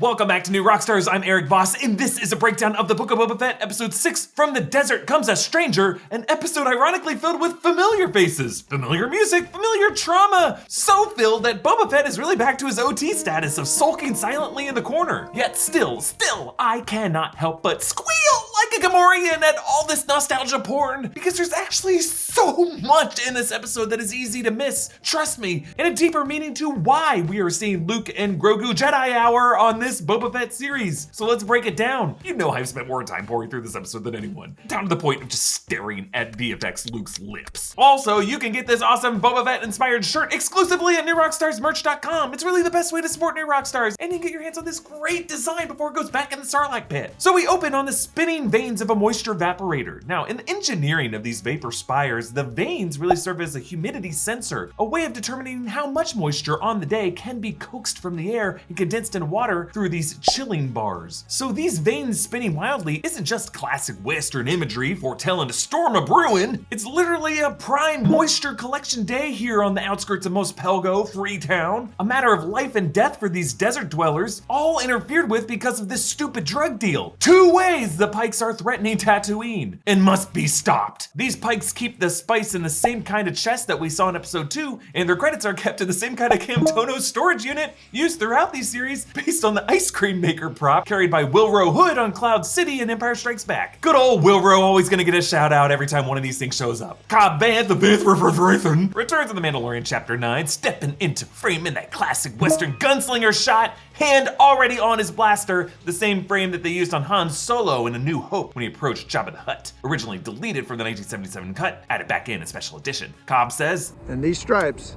Welcome back to New Rockstars. I'm Erik Voss, and this is a breakdown of the Book of Boba Fett, Episode 6, From the Desert Comes a Stranger, an episode ironically filled with familiar faces, familiar music, familiar trauma, so filled that Boba Fett is really back to his OT status of sulking silently in the corner. Yet still, I cannot help but squeal like a Gamorrean at all this nostalgia porn, because there's actually so much in this episode that is easy to miss, trust me, and a deeper meaning to why we are seeing Luke and Grogu Jedi Hour on this Boba Fett series. So let's break it down. You know I've spent more time pouring through this episode than anyone, down to the point of just staring at VFX Luke's lips. Also, you can get this awesome Boba Fett inspired shirt exclusively at newrockstarsmerch.com. It's really the best way to support New Rockstars, and you can get your hands on this great design before it goes back in the Sarlacc pit. So we open on the spinning vanes of a moisture evaporator. Now, in the engineering of these vapor spires, the vanes really serve as a humidity sensor, a way of determining how much moisture on the day can be coaxed from the air and condensed in water through these chilling bars. So these vanes spinning wildly isn't just classic Western imagery foretelling a storm of brewing. It's literally a prime moisture collection day here on the outskirts of Mos Pelgo, Freetown. A matter of life and death for these desert dwellers, all interfered with because of this stupid drug deal. 2 ways the Pikes are threatening Tatooine and must be stopped. These Pikes keep the spice in the same kind of chest that we saw in episode 2, and their credits are kept in the same kind of Camtono storage unit used throughout these series based on the ice cream maker prop carried by Wilro Hood on Cloud City in Empire Strikes Back. Good old Wilro, always gonna get a shout out every time one of these things shows up. Cobb Vanth, the Vanth returns in The Mandalorian Chapter 9, stepping into frame in that classic Western gunslinger shot, hand already on his blaster, the same frame that they used on Han Solo in A New Hope when he approached Jabba the Hutt. Originally deleted from the 1977 cut, added back in a special edition. Cobb says, "And these stripes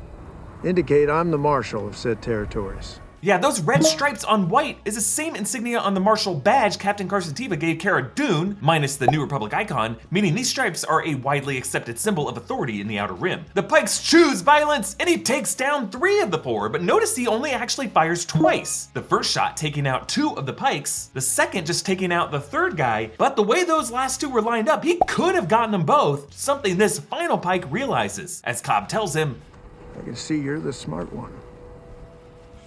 indicate I'm the marshal of said territories." Yeah, those red stripes on white is the same insignia on the Marshal badge Captain Carson Teva gave Cara Dune, minus the New Republic icon, meaning these stripes are a widely accepted symbol of authority in the Outer Rim. The Pikes choose violence, and he takes down 3 of the 4, but notice he only actually fires twice. The first shot taking out 2 of the Pikes, the second just taking out the 3rd guy, but the way those last 2 were lined up, he could have gotten them both, something this final Pike realizes, as Cobb tells him, "I can see you're the smart one."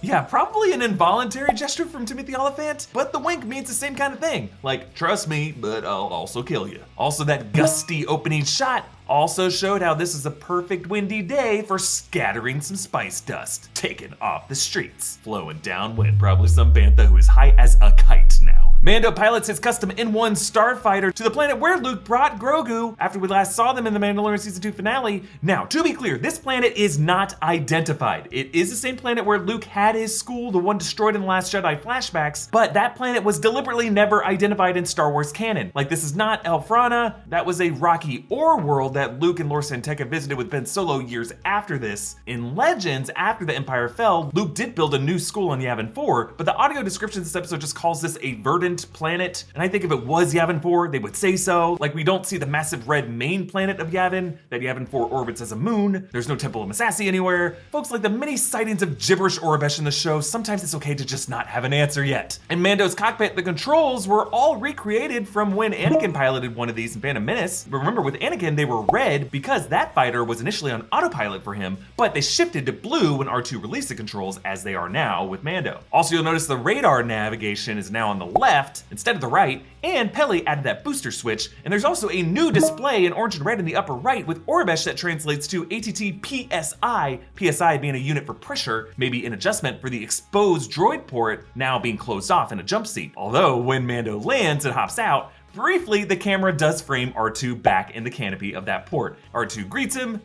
Yeah, probably an involuntary gesture from Timothy Oliphant, but the wink means the same kind of thing. Like, trust me, but I'll also kill you. Also, that gusty opening shot also showed how this is a perfect windy day for scattering some spice dust, taken off the streets, flowing downwind, probably some bantha who is high as a kite now. Mando pilots his custom N1 starfighter to the planet where Luke brought Grogu after we last saw them in the Mandalorian Season 2 finale. Now, to be clear, this planet is not identified. It is the same planet where Luke had his school, the one destroyed in The Last Jedi flashbacks, but that planet was deliberately never identified in Star Wars canon. Like, this is not Elfrana, that was a rocky ore world that Luke and Lor San Tekka visited with Ben Solo years after this. In Legends, after the Empire fell, Luke did build a new school on Yavin 4, but the audio description of this episode just calls this a verdant planet, and I think if it was Yavin 4, they would say so. Like, we don't see the massive red main planet of Yavin that Yavin 4 orbits as a moon. There's no Temple of Massassi anywhere. Folks, like the many sightings of gibberish Aurebesh in the show, sometimes it's okay to just not have an answer yet. In Mando's cockpit, the controls were all recreated from when Anakin piloted one of these in Phantom Menace. Remember, with Anakin, they were red because that fighter was initially on autopilot for him, but they shifted to blue when R2 released the controls, as they are now with Mando. Also, you'll notice the radar navigation is now on the left instead of the right, and Peli added that booster switch, and there's also a new display in orange and red in the upper right with Aurebesh that translates to ATT PSI, PSI being a unit for pressure, maybe an adjustment for the exposed droid port now being closed off in a jump seat. Although when Mando lands and hops out, briefly the camera does frame R2 back in the canopy of that port. R2 greets him.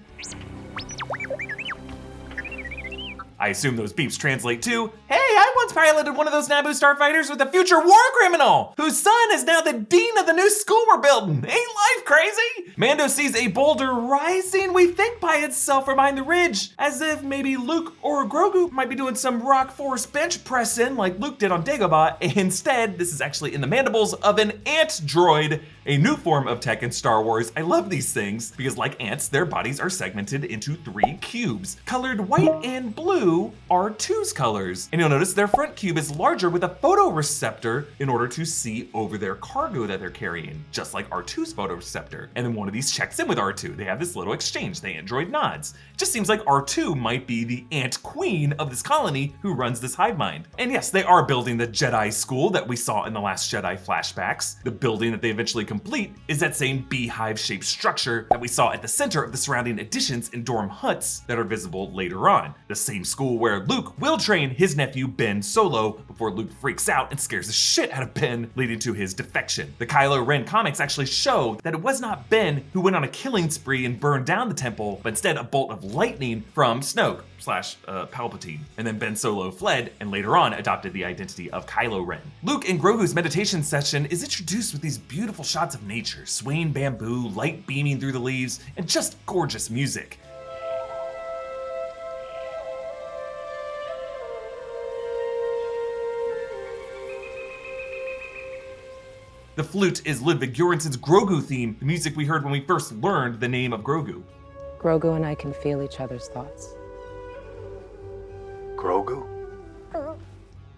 I assume those beeps translate to, "Hey, I once piloted one of those Naboo starfighters with a future war criminal, whose son is now the dean of the new school we're building. Ain't life crazy?" Mando sees a boulder rising, we think, by itself from behind the ridge, as if maybe Luke or Grogu might be doing some rock force bench pressing like Luke did on Dagobah. Instead, this is actually in the mandibles of an ant droid A new form of tech in Star Wars. I love these things because like ants, their bodies are segmented into 3 cubes. Colored white and blue are R2's colors. And you'll notice their front cube is larger with a photoreceptor in order to see over their cargo that they're carrying, just like R2's photoreceptor. And then one of these checks in with R2. They have this little exchange. The android nods. It just seems like R2 might be the ant queen of this colony who runs this hive mind. And yes, they are building the Jedi school that we saw in the Last Jedi flashbacks. The building that they eventually complete is that same beehive-shaped structure that we saw at the center of the surrounding additions and dorm huts that are visible later on. The same school where Luke will train his nephew Ben Solo before Luke freaks out and scares the shit out of Ben, leading to his defection. The Kylo Ren comics actually show that it was not Ben who went on a killing spree and burned down the temple, but instead a bolt of lightning from Snoke / Palpatine. And then Ben Solo fled and later on adopted the identity of Kylo Ren. Luke and Grogu's meditation session is introduced with these beautiful shots of nature, swaying bamboo, light beaming through the leaves, and just gorgeous music. The flute is Ludwig Göransson's Grogu theme, the music we heard when we first learned the name of Grogu. Grogu and I can feel each other's thoughts. Grogu?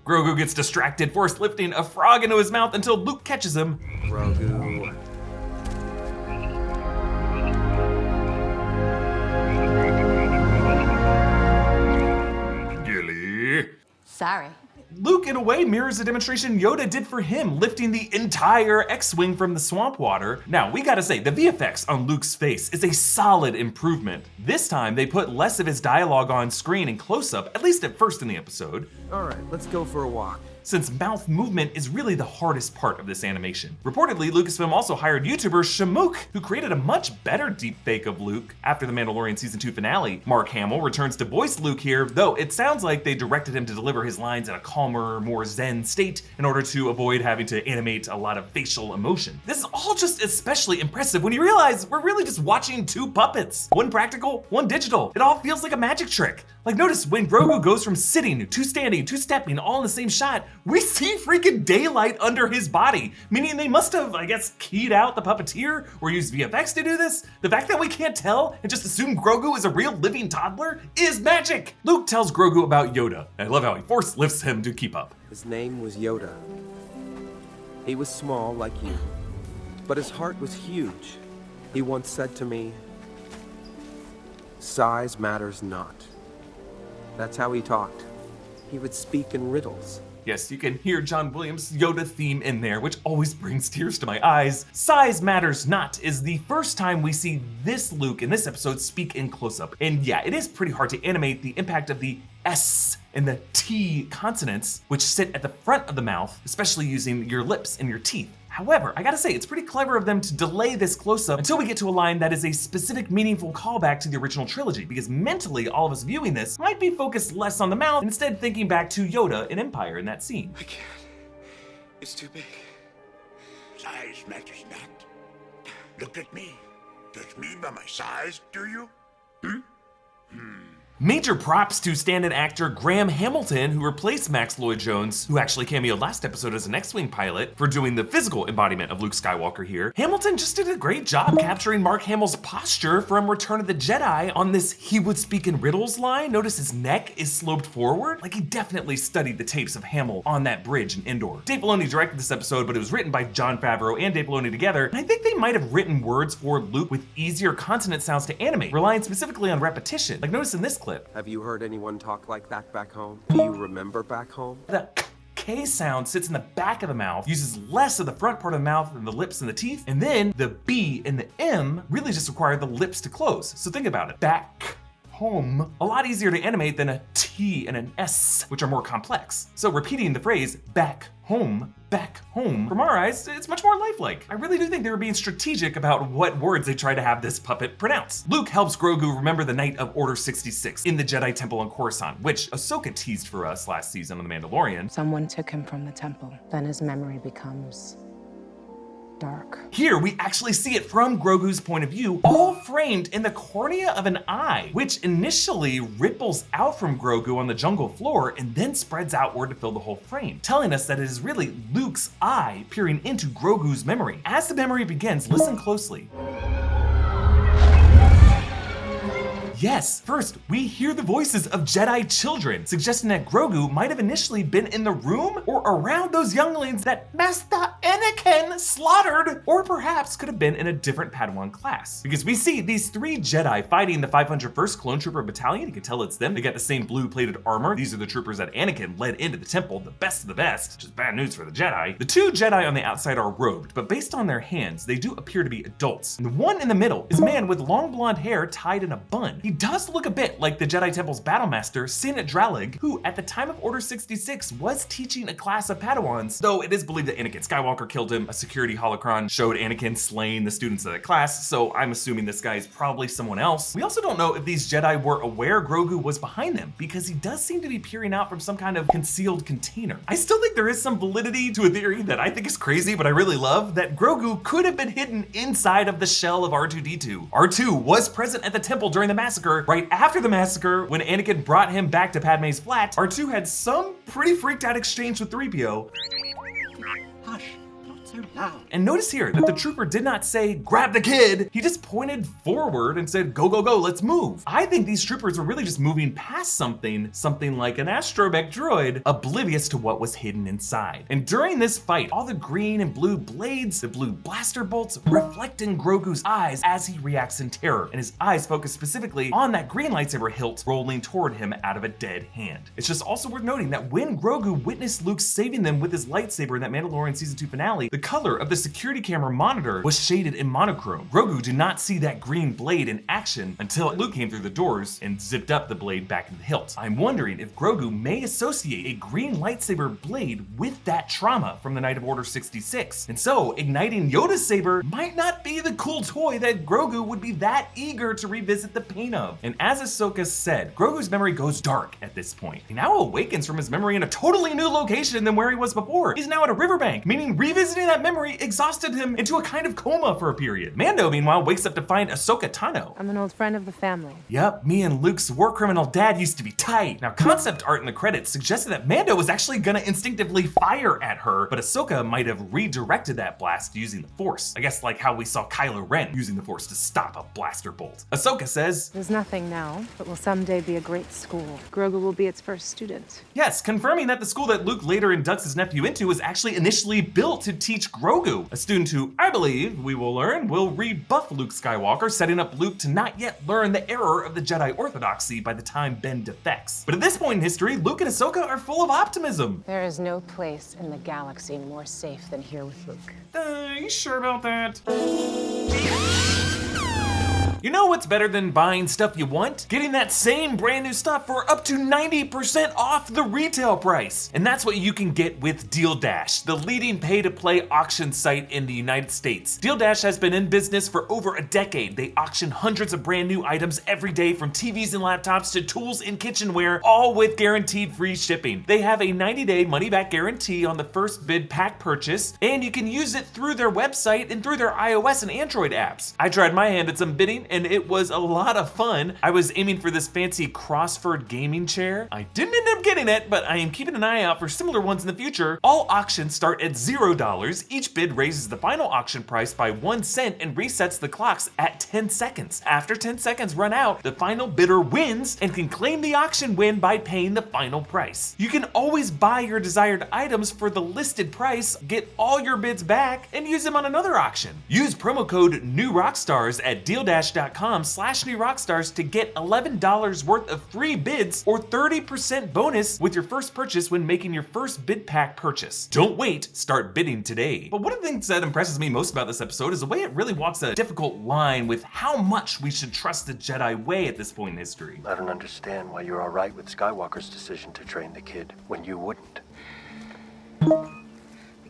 Grogu gets distracted, force lifting a frog into his mouth until Luke catches him. Grogu. Gilly. Sorry. Luke, in a way, mirrors the demonstration Yoda did for him, lifting the entire X-Wing from the swamp water. Now, we gotta say, the VFX on Luke's face is a solid improvement. This time, they put less of his dialogue on screen in close-up, at least at first in the episode. All right, let's go for a walk. Since mouth movement is really the hardest part of this animation. Reportedly, Lucasfilm also hired YouTuber Shamook, who created a much better deepfake of Luke after the Mandalorian Season 2 finale. Mark Hamill returns to voice Luke here, though it sounds like they directed him to deliver his lines in a calmer, more zen state in order to avoid having to animate a lot of facial emotion. This is all just especially impressive when you realize we're really just watching 2 puppets. One practical, one digital. It all feels like a magic trick. Like notice when Grogu goes from sitting to standing to stepping all in the same shot, we see freaking daylight under his body, meaning they must have, I guess, keyed out the puppeteer or used VFX to do this. The fact that we can't tell and just assume Grogu is a real living toddler is magic. Luke tells Grogu about Yoda. I love how he force lifts him to keep up. His name was Yoda. He was small like you, but his heart was huge. He once said to me, "Size matters not." That's how he talked. He would speak in riddles. Yes, you can hear John Williams' Yoda theme in there, which always brings tears to my eyes. Size matters not is the first time we see this Luke in this episode speak in close-up. And yeah, it is pretty hard to animate the impact of the S and the T consonants, which sit at the front of the mouth, especially using your lips and your teeth. However, I gotta say, it's pretty clever of them to delay this close-up until we get to a line that is a specific meaningful callback to the original trilogy, because mentally, all of us viewing this might be focused less on the mouth, instead thinking back to Yoda and Empire in that scene. I can't. It's too big. Size matters not. Look at me. Judge me by my size, do you? Major props to stand-in actor Graham Hamilton, who replaced Max Lloyd-Jones, who actually cameoed last episode as an X-Wing pilot, for doing the physical embodiment of Luke Skywalker here. Hamilton just did a great job capturing Mark Hamill's posture from Return of the Jedi on this "he would speak in riddles" line. Notice his neck is sloped forward. Like he definitely studied the tapes of Hamill on that bridge in Endor. Dave Filoni directed this episode, but it was written by Jon Favreau and Dave Filoni together, and I think they might have written words for Luke with easier consonant sounds to animate, relying specifically on repetition. Like notice in this clip. Have you heard anyone talk like that back home? Do you remember back home? The K sound sits in the back of the mouth, uses less of the front part of the mouth than the lips and the teeth, and then the B and the M really just require the lips to close. So think about it. Back home, a lot easier to animate than a T and an S, which are more complex. So repeating the phrase back home, from our eyes, it's much more lifelike. I really do think they were being strategic about what words they try to have this puppet pronounce. Luke helps Grogu remember the night of Order 66 in the Jedi Temple on Coruscant, which Ahsoka teased for us last season on The Mandalorian. Someone took him from the temple. Then his memory becomes dark. Here, we actually see it from Grogu's point of view, all framed in the cornea of an eye, which initially ripples out from Grogu on the jungle floor and then spreads outward to fill the whole frame, telling us that it is really Luke's eye peering into Grogu's memory. As the memory begins, listen closely. Yes, first, we hear the voices of Jedi children, suggesting that Grogu might have initially been in the room or around those younglings that Master Anakin slaughtered, or perhaps could have been in a different Padawan class. Because we see these 3 Jedi fighting the 501st Clone Trooper Battalion. You can tell it's them. They got the same blue-plated armor. These are the troopers that Anakin led into the temple, the best of the best, which is bad news for the Jedi. The 2 Jedi on the outside are robed, but based on their hands, they do appear to be adults. And the one in the middle is a man with long blonde hair tied in a bun. He does look a bit like the Jedi Temple's Battlemaster, Sin Dralig, who at the time of Order 66 was teaching a class of Padawans, though it is believed that Anakin Skywalker killed him. A security holocron showed Anakin slaying the students of that class, so I'm assuming this guy is probably someone else. We also don't know if these Jedi were aware Grogu was behind them, because he does seem to be peering out from some kind of concealed container. I still think there is some validity to a theory that I think is crazy, but I really love, that Grogu could have been hidden inside of the shell of R2-D2. R2 was present at the temple during the massacre. Right after the massacre, when Anakin brought him back to Padme's flat, R2 had some pretty freaked out exchange with 3PO. Hush, not so loud. And notice here that the trooper did not say, grab the kid. He just pointed forward and said, go, go, go, let's move. I think these troopers were really just moving past something like an astromech droid, oblivious to what was hidden inside. And during this fight, all the green and blue blades, the blue blaster bolts, reflect in Grogu's eyes as he reacts in terror. And his eyes focus specifically on that green lightsaber hilt rolling toward him out of a dead hand. It's just also worth noting that when Grogu witnessed Luke saving them with his lightsaber in that Mandalorian Season 2 finale, the color of the security camera monitor was shaded in monochrome. Grogu did not see that green blade in action until Luke came through the doors and zipped up the blade back into the hilt. I'm wondering if Grogu may associate a green lightsaber blade with that trauma from the night of Order 66. And so, igniting Yoda's saber might not be the cool toy that Grogu would be that eager to revisit the pain of. And as Ahsoka said, Grogu's memory goes dark at this point. He now awakens from his memory in a totally new location than where he was before. He's now at a riverbank, meaning revisiting that memory exhausted him into a kind of coma for a period. Mando, meanwhile, wakes up to find Ahsoka Tano. I'm an old friend of the family. Yep, me and Luke's war criminal dad used to be tight. Now, concept art in the credits suggested that Mando was actually gonna instinctively fire at her, but Ahsoka might have redirected that blast using the Force. I guess like how we saw Kylo Ren using the Force to stop a blaster bolt. Ahsoka says, There's nothing now, but will someday be a great school. Grogu will be its first student. yes, confirming that the school that Luke later inducts his nephew into was actually initially built to teach Grogu, a student who, I believe, we will learn, will rebuff Luke Skywalker, setting up Luke to not yet learn the error of the Jedi orthodoxy by the time Ben defects. But at this point in history, Luke and Ahsoka are full of optimism. There is no place in the galaxy more safe than here with Luke. You sure about that? You know what's better than buying stuff you want? Getting that same brand new stuff for up to 90% off the retail price. And that's what you can get with Deal Dash, the leading pay-to-play auction site in the United States. Deal Dash has been in business for over a decade. They auction hundreds of brand new items every day, from TVs and laptops to tools and kitchenware, all with guaranteed free shipping. They have a 90-day money-back guarantee on the first bid pack purchase, and you can use it through their website and through their iOS and Android apps. I tried my hand at some bidding, and it was a lot of fun. I was aiming for this fancy Crossford gaming chair. I didn't end up getting it, but I am keeping an eye out for similar ones in the future. All auctions start at $0. Each bid raises the final auction price by 1 cent and resets the clocks at 10 seconds. After 10 seconds run out, the final bidder wins and can claim the auction win by paying the final price. You can always buy your desired items for the listed price, get all your bids back, and use them on another auction. Use promo code NEWROCKSTARS at dealdash.com/newrockstars to get $11 worth of free bids or 30% bonus with your first purchase when making your first bid pack purchase. Don't wait, start bidding today. But one of the things that impresses me most about this episode is the way it really walks a difficult line with how much we should trust the Jedi way at this point in history. I don't understand why you're all right with Skywalker's decision to train the kid when you wouldn't.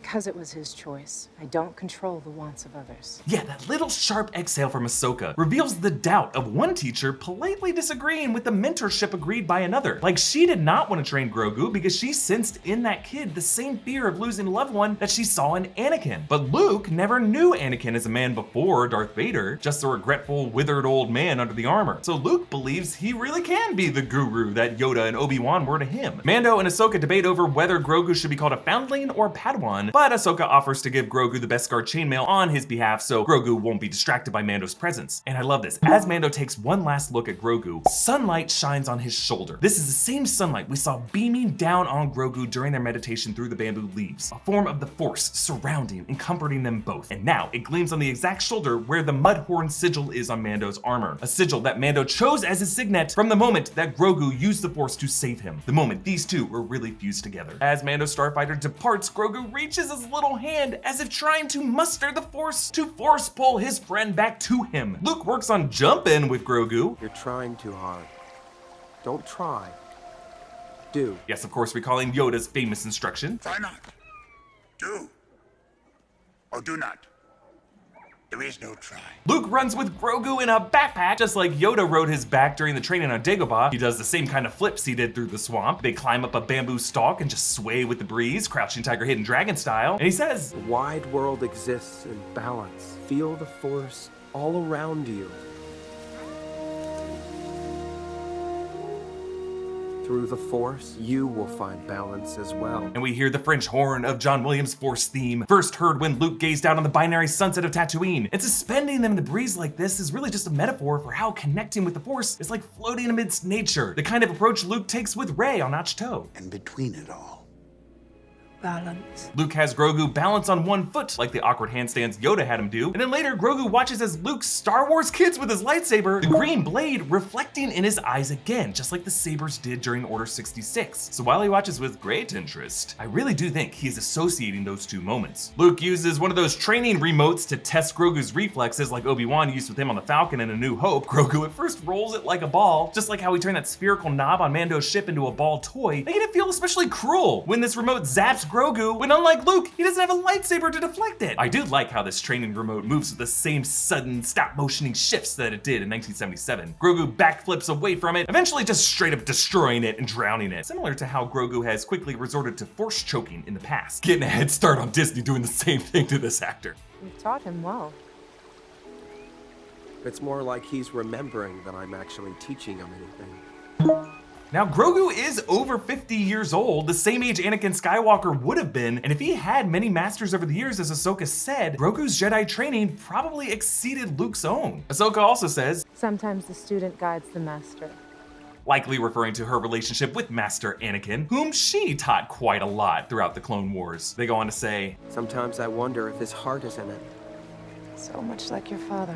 Because it was his choice. I don't control the wants of others. Yeah, that little sharp exhale from Ahsoka reveals the doubt of one teacher politely disagreeing with the mentorship agreed by another. Like, she did not want to train Grogu because she sensed in that kid the same fear of losing a loved one that she saw in Anakin. But Luke never knew Anakin as a man before Darth Vader, just a regretful, withered old man under the armor. So Luke believes he really can be the guru that Yoda and Obi-Wan were to him. Mando and Ahsoka debate over whether Grogu should be called a foundling or Padawan, but Ahsoka offers to give Grogu the Beskar chainmail on his behalf so Grogu won't be distracted by Mando's presence. And I love this. As Mando takes one last look at Grogu, sunlight shines on his shoulder. This is the same sunlight we saw beaming down on Grogu during their meditation through the bamboo leaves, a form of the Force surrounding and comforting them both. And now it gleams on the exact shoulder where the Mudhorn sigil is on Mando's armor, a sigil that Mando chose as his signet from the moment that Grogu used the Force to save him, the moment these two were really fused together. As Mando Starfighter departs, Grogu reaches his little hand as if trying to muster the Force to force pull his friend back to him. Luke works on jumping with Grogu. You're trying too hard. Don't try. Do. Yes, of course, recalling Yoda's famous instruction. Try not. Do. Or do not. There is no try. Luke runs with Grogu in a backpack, just like Yoda rode his back during the training on Dagobah. He does the same kind of flips he did through the swamp. They climb up a bamboo stalk and just sway with the breeze, crouching tiger, hidden dragon style. And he says, The wide world exists in balance. Feel the Force all around you. Through the Force, you will find balance as well. and we hear the French horn of John Williams' Force theme, first heard when Luke gazed out on the binary sunset of Tatooine. And suspending them in the breeze like this is really just a metaphor for how connecting with the Force is like floating amidst nature, the kind of approach Luke takes with Rey on Ahch-To. And between it all, Balance. Luke has Grogu balance on one foot, like the awkward handstands Yoda had him do, and then later Grogu watches as Luke Star Wars kids with his lightsaber, the green blade reflecting in his eyes again, just like the sabers did during Order 66. So while he watches with great interest, I really do think he's associating those two moments. Luke uses one of those training remotes to test Grogu's reflexes like Obi-Wan used with him on the Falcon in A New Hope. Grogu at first rolls it like a ball, just like how he turned that spherical knob on Mando's ship into a ball toy, making it feel especially cruel when this remote zaps Grogu, when unlike Luke, he doesn't have a lightsaber to deflect it. I do like how this training remote moves with the same sudden stop-motioning shifts that it did in 1977. Grogu backflips away from it, eventually just straight up destroying it and drowning it, similar to how Grogu has quickly resorted to force choking in the past. Getting a head start on Disney doing the same thing to this actor. You've taught him well. It's more like he's remembering than I'm actually teaching him anything. Now, Grogu is over 50 years old, the same age Anakin Skywalker would have been, and if he had many masters over the years, as Ahsoka said, Grogu's Jedi training probably exceeded Luke's own. Ahsoka also says, Sometimes the student guides the master. likely referring to her relationship with Master Anakin, whom she taught quite a lot throughout the Clone Wars. They go on to say, Sometimes I wonder if his heart is in it. So much like your father.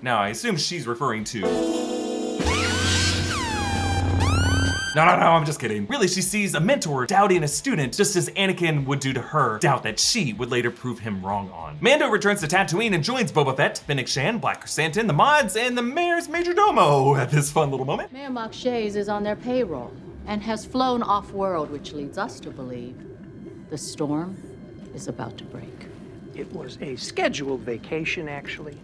now I assume she's referring to... No, I'm just kidding. Really, she sees a mentor doubting a student just as Anakin would do to her, doubt that she would later prove him wrong on. Mando returns to Tatooine and joins Boba Fett, Fennec Shan, Black Chrysanthemum, the mods, and the mayor's majordomo at this fun little moment. Mayor Marchese is on their payroll and has flown off-world, which leads us to believe the storm is about to break. It was a scheduled vacation, actually.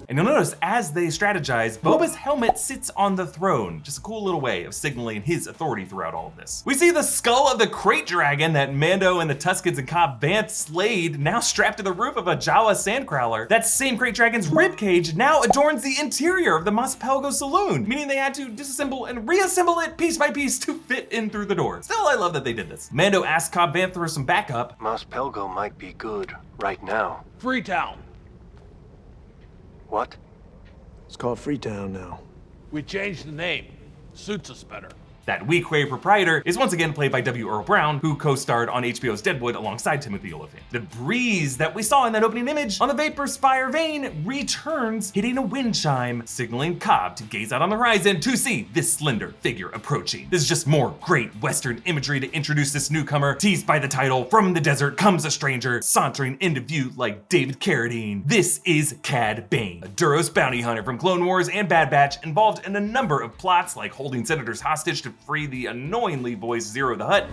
And you'll notice as they strategize, Boba's helmet sits on the throne. Just a cool little way of signaling his authority throughout all of this. We see the skull of the crate dragon that Mando and the Tuskens and Cobb Vanth slayed, now strapped to the roof of a Jawa sandcrawler. That same crate dragon's ribcage now adorns the interior of the Mos Pelgo saloon, meaning they had to disassemble and reassemble it piece by piece to fit in through the door. Still, I love that they did this. Mando asks Cobb Vanth for some backup. Mos Pelgo might be good right now. Freetown. What? It's called Freetown now. We changed the name. Suits us better. That Weequay proprietor is once again played by W. Earl Brown, who co-starred on HBO's Deadwood alongside Timothy Olyphant. The breeze that we saw in that opening image on the Vapor Spire vein returns, hitting a wind chime, signaling Cobb to gaze out on the horizon to see this slender figure approaching. This is just more great Western imagery to introduce this newcomer, teased by the title, From the Desert Comes a Stranger, sauntering into view like David Carradine. This is Cad Bane, a Duros bounty hunter from Clone Wars and Bad Batch, involved in a number of plots like holding senators hostage to free the annoyingly voiced Zero the Hutt.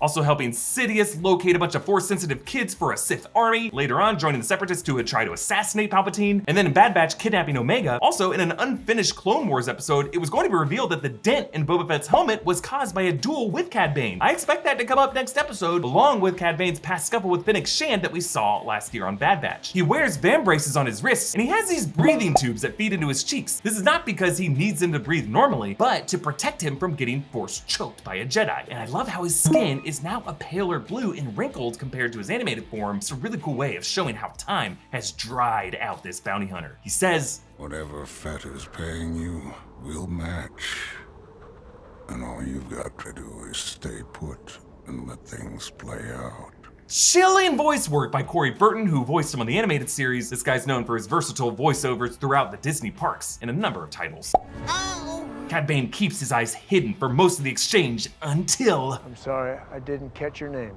Also helping Sidious locate a bunch of Force-sensitive kids for a Sith army, later on joining the Separatists to try to assassinate Palpatine, and then in Bad Batch kidnapping Omega. Also in an unfinished Clone Wars episode, it was going to be revealed that the dent in Boba Fett's helmet was caused by a duel with Cad Bane. I expect that to come up next episode, along with Cad Bane's past scuffle with Fennec Shand that we saw last year on Bad Batch. He wears van braces on his wrists, and he has these breathing tubes that feed into his cheeks. This is not because he needs them to breathe normally, but to protect him from getting Force choked by a Jedi. And I love how his skin is now a paler blue and wrinkled compared to his animated form. It's a really cool way of showing how time has dried out this bounty hunter. He says, Whatever Fett is paying you, we'll match. And all you've got to do is stay put and let things play out. Chilling voice work by Corey Burton, who voiced him on the animated series. This guy's known for his versatile voiceovers throughout the Disney parks in a number of titles. Cad Bane keeps his eyes hidden for most of the exchange until... I'm sorry, I didn't catch your name.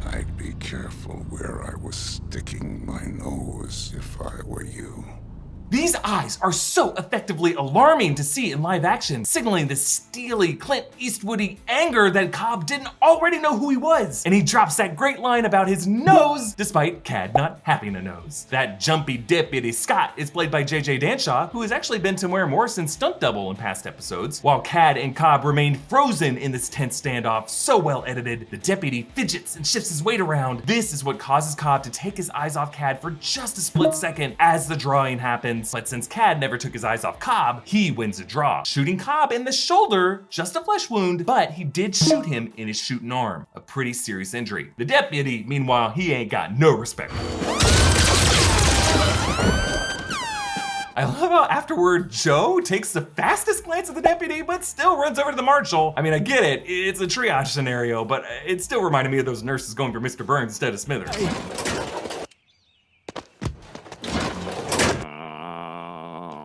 I'd be careful where I was sticking my nose if I were you. These eyes are so effectively alarming to see in live action, signaling this steely, Clint Eastwoody anger that Cobb didn't already know who he was. And he drops that great line about his nose, despite Cad not having a nose. That jumpy deputy Scott is played by J.J. Danshaw, who has actually been Tamara Morrison's stunt double in past episodes. While Cad and Cobb remain frozen in this tense standoff, so well edited, the deputy fidgets and shifts his weight around. This is what causes Cobb to take his eyes off Cad for just a split second as the drawing happens. But since Cad never took his eyes off Cobb, he wins a draw, shooting Cobb in the shoulder, just a flesh wound, but he did shoot him in his shooting arm, a pretty serious injury. The deputy, meanwhile, he ain't got no respect. I love how afterward, Joe takes the fastest glance at the deputy, but still runs over to the marshal. I mean, I get it, it's a triage scenario, but it still reminded me of those nurses going for Mr. Burns instead of Smithers.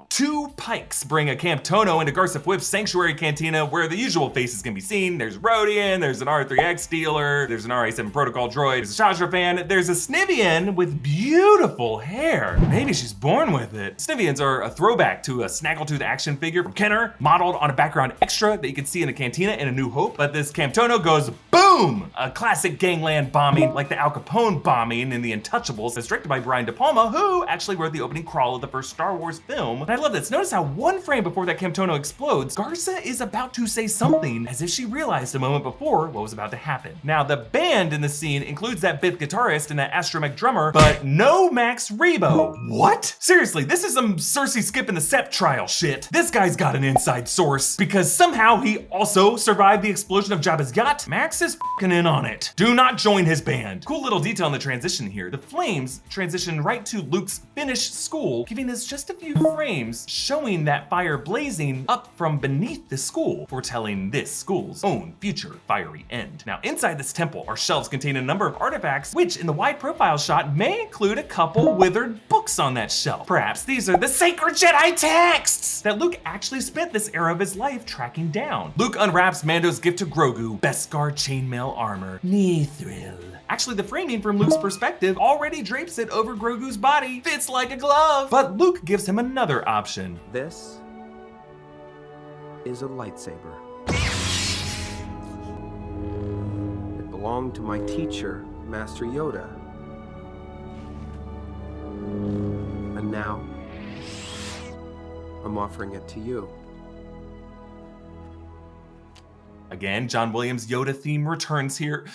Two pikes bring a Camp Tono into Garsa Fwip's Sanctuary Cantina where the usual faces can be seen. There's Rodian, there's an R3X dealer, there's an RA7 Protocol droid, there's a Shajra fan, there's a Snivian with beautiful hair. Maybe she's born with it. Snivians are a throwback to a Snaggletooth action figure from Kenner, modeled on a background extra that you can see in the Cantina in A New Hope. But this Camp Tono goes boom! A classic gangland bombing like the Al Capone bombing in The Untouchables, as directed by Brian De Palma, who actually wrote the opening crawl of the first Star Wars film. And I love this. Notice how one frame before that Camp Tono explodes, Garsa is about to say something as if she realized a moment before what was about to happen. Now, the band in the scene includes that Bith guitarist and that astromech drummer, but no Max Rebo. What? Seriously, this is some Cersei skipping the Sept trial shit. This guy's got an inside source because somehow he also survived the explosion of Jabba's yacht. Max is f***ing in on it. Do not join his band. Cool little detail in the transition here. The flames transition right to Luke's finished school, giving us just a few frames showing that fire blazing up from beneath the school, foretelling this school's own future fiery end. Now, inside this temple are shelves containing a number of artifacts, which in the wide profile shot may include a couple withered books on that shelf. Perhaps these are the sacred Jedi texts that Luke actually spent this era of his life tracking down. Luke unwraps Mando's gift to Grogu, Beskar chainmail armor, Mithril. Actually, the framing from Luke's perspective already drapes it over Grogu's body. Fits like a glove. But Luke gives him another option. This is a lightsaber. It belonged to my teacher, Master Yoda. And now, I'm offering it to you. Again, John Williams' Yoda theme returns here.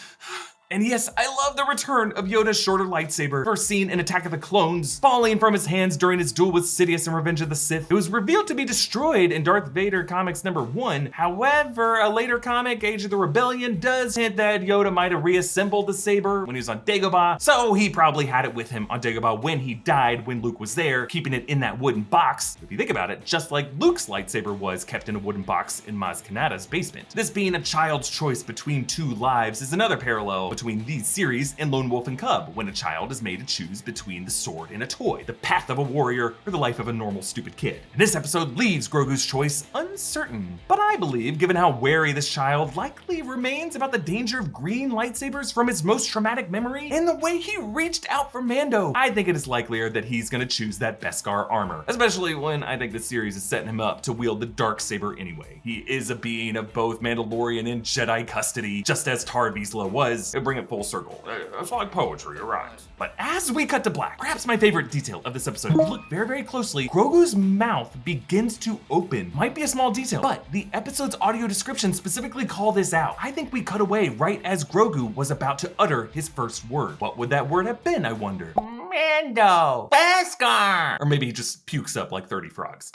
And yes, I love the return of Yoda's shorter lightsaber, first seen in Attack of the Clones, falling from his hands during his duel with Sidious in Revenge of the Sith. It was revealed to be destroyed in Darth Vader Comics #1. However, a later comic, Age of the Rebellion, does hint that Yoda might have reassembled the saber when he was on Dagobah, so he probably had it with him on Dagobah when he died when Luke was there, keeping it in that wooden box. If you think about it, just like Luke's lightsaber was kept in a wooden box in Maz Kanata's basement. This being a child's choice between two lives is another parallel between between these series and Lone Wolf and Cub, when a child is made to choose between the sword and a toy, the path of a warrior, or the life of a normal stupid kid. And this episode leaves Grogu's choice uncertain, but I believe, given how wary this child likely remains about the danger of green lightsabers from his most traumatic memory, and the way he reached out for Mando, I think it is likelier that he's gonna choose that Beskar armor, especially when I think the series is setting him up to wield the dark saber anyway. He is a being of both Mandalorian and Jedi custody, just as Tar Vizsla was. Bring it full circle. It's like poetry, you're right. But as we cut to black, perhaps my favorite detail of this episode, if you look very, very closely, Grogu's mouth begins to open. Might be a small detail, but the episode's audio description specifically called this out. I think we cut away right as Grogu was about to utter his first word. What would that word have been, I wonder? Mando! Beskar! Or maybe he just pukes up like 30 frogs.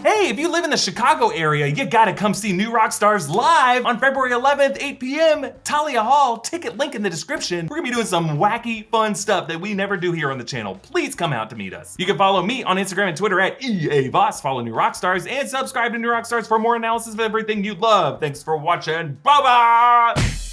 Hey, if you live in the Chicago area, you gotta come see New Rockstars live on February 11th, 8 p.m. Talia Hall, ticket link in the description. We're gonna be doing some wacky, fun stuff that we never do here on the channel. Please come out to meet us. You can follow me on Instagram and Twitter at EA Voss, follow New Rockstars, and subscribe to New Rockstars for more analysis of everything you love. Thanks for watching. Bye-bye!